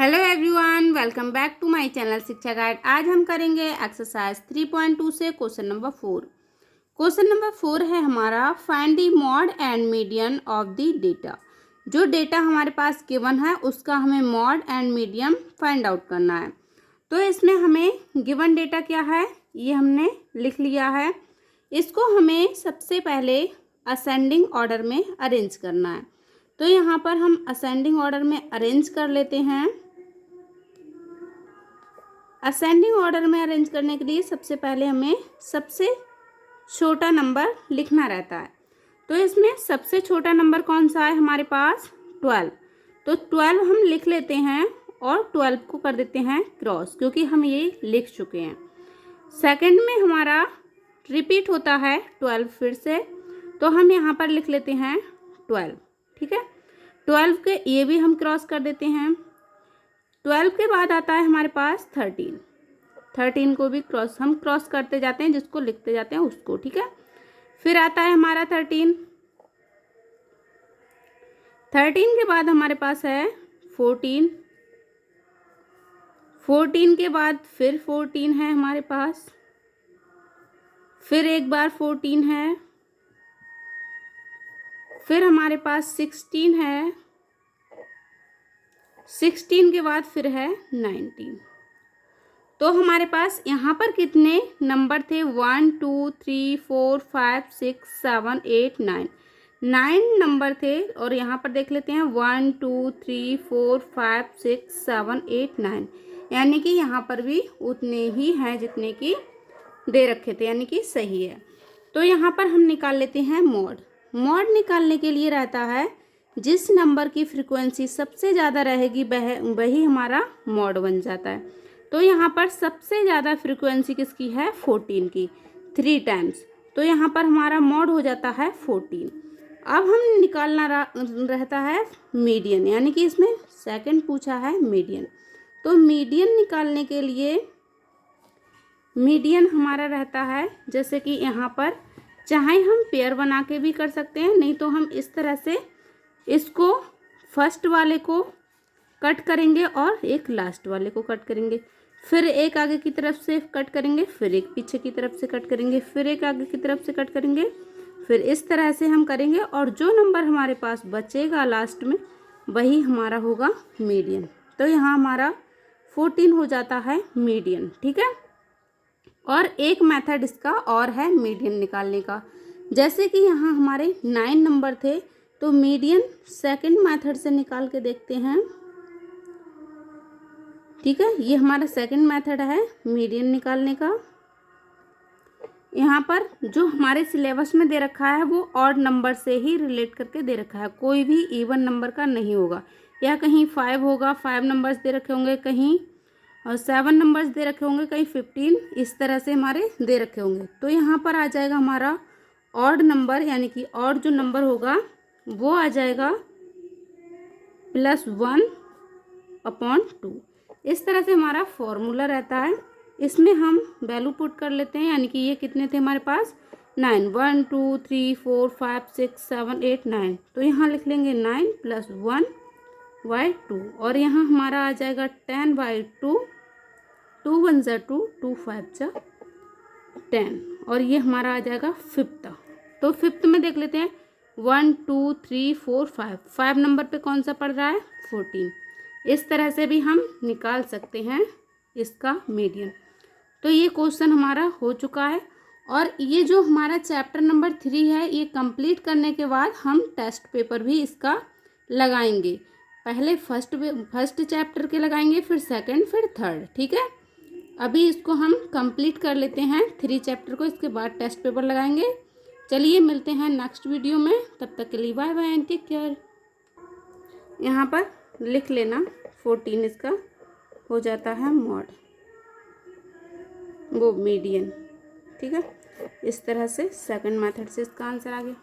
Hello everyone, welcome back to my channel Shiksha guide. आज हम करेंगे एक्सरसाइज 3.2 से क्वेश्चन नंबर 4। क्वेश्चन नंबर 4 है हमारा find the mod and median of the data. जो डेटा हमारे पास गिवन है उसका हमें mod and median find out करना है। तो इसमें हमें गिवन डेटा क्या है ये हमने लिख लिया है। इसको हमें सबसे पहले असेंडिंग ऑर्डर में अरेंज करना है। तो यहाँ पर हम असेंडिंग ऑर्डर में अरेंज कर लेते हैं। असेंडिंग ऑर्डर में अरेंज करने के लिए सबसे पहले हमें सबसे छोटा नंबर लिखना रहता है। तो इसमें सबसे छोटा नंबर कौन सा है हमारे पास 12। तो 12 हम लिख लेते हैं और 12 को कर देते हैं क्रॉस, क्योंकि हम ये लिख चुके हैं। सेकंड में हमारा रिपीट होता है 12 फिर से, तो हम यहाँ पर लिख लेते हैं 12। ठीक है, 12 के ये भी हम क्रॉस कर देते हैं। 12 के बाद आता है हमारे पास 13 को भी हम क्रॉस करते जाते हैं, जिसको लिखते जाते हैं उसको। ठीक है, फिर आता है हमारा 13 के बाद हमारे पास है 14 के बाद फिर 14 है हमारे पास, फिर एक बार 14 है, फिर हमारे पास 16 है, 16 के बाद फिर है 19। तो हमारे पास यहाँ पर कितने नंबर थे 1 2 3 4 5 6 7 8 9 नंबर थे। और यहाँ पर देख लेते हैं 1 2 3 4 5 6 7 8 9, यानी कि यहाँ पर भी उतने ही हैं जितने की दे रखे थे, यानी कि सही है। तो यहाँ पर हम निकाल लेते हैं मॉड निकालने के लिए रहता है जिस नंबर की फ्रीक्वेंसी सबसे ज़्यादा रहेगी वही हमारा मॉड बन जाता है। तो यहाँ पर सबसे ज़्यादा फ्रीक्वेंसी किसकी है 14 की, 3 टाइम्स। तो यहाँ पर हमारा मॉड हो जाता है 14। अब हम निकालना रहता है मीडियन, यानी कि इसमें सेकंड पूछा है मीडियन। तो मीडियन निकालने के लिए मीडियन हमारा रहता है, जैसे कि यहाँ पर चाहे हम पेयर बना के भी कर सकते हैं, नहीं तो हम इस तरह से इसको फर्स्ट वाले को कट करेंगे और एक लास्ट वाले को कट करेंगे, फिर एक आगे की तरफ से कट करेंगे, फिर एक पीछे की तरफ से कट करेंगे, फिर एक आगे की तरफ से कट करेंगे, फिर इस तरह से हम करेंगे। और जो नंबर हमारे पास बचेगा लास्ट में वही हमारा होगा मीडियन। तो यहाँ हमारा 14 हो जाता है मीडियन। ठीक है, और एक मेथड इसका और है मीडियन निकालने का। जैसे कि यहाँ हमारे 9 नंबर थे, तो मीडियन सेकंड मेथड से निकाल के देखते हैं। ठीक है, ये हमारा सेकंड मेथड है मीडियन निकालने का। यहाँ पर जो हमारे सिलेबस में दे रखा है वो ऑड नंबर से ही रिलेट करके दे रखा है, कोई भी इवन नंबर का नहीं होगा। या कहीं 5 होगा, 5 नंबर्स दे रखे होंगे, कहीं 7 नंबर्स दे रखे होंगे, कहीं 15, इस तरह से हमारे दे रखे होंगे। तो यहाँ पर आ जाएगा हमारा ऑड नंबर, यानी कि ऑड जो नंबर होगा वो आ जाएगा +1/2। इस तरह से हमारा फॉर्मूला रहता है। इसमें हम वैल्यू पुट कर लेते हैं, यानी कि ये कितने थे हमारे पास 9, 1 2 3 4 5 6 7 8 9। तो यहाँ लिख लेंगे 9 + 1/2, और यहाँ हमारा आ जाएगा 10/2, 2 1 = 2, 2 5 = 10, और ये हमारा आ जाएगा 5th। तो 5th में देख लेते हैं 1 2 3 4 5 नंबर पे कौन सा पड़ रहा है 14। इस तरह से भी हम निकाल सकते हैं इसका मीडियन। तो ये क्वेश्चन हमारा हो चुका है, और ये जो हमारा चैप्टर नंबर 3 है ये कंप्लीट करने के बाद हम टेस्ट पेपर भी इसका लगाएंगे। पहले फर्स्ट चैप्टर के लगाएंगे, फिर सेकंड, फिर थर्ड। ठीक है, अभी इसको हम कंप्लीट कर लेते हैं 3 चैप्टर को, इसके बाद टेस्ट पेपर लगाएंगे। चलिए मिलते हैं नेक्स्ट वीडियो में, तब तक के लिए bye bye and take care. यहाँ पर लिख लेना 14 इसका हो जाता है मॉड, वो मीडियन। ठीक है, इस तरह से सेकंड मेथड से इसका आंसर आ गया।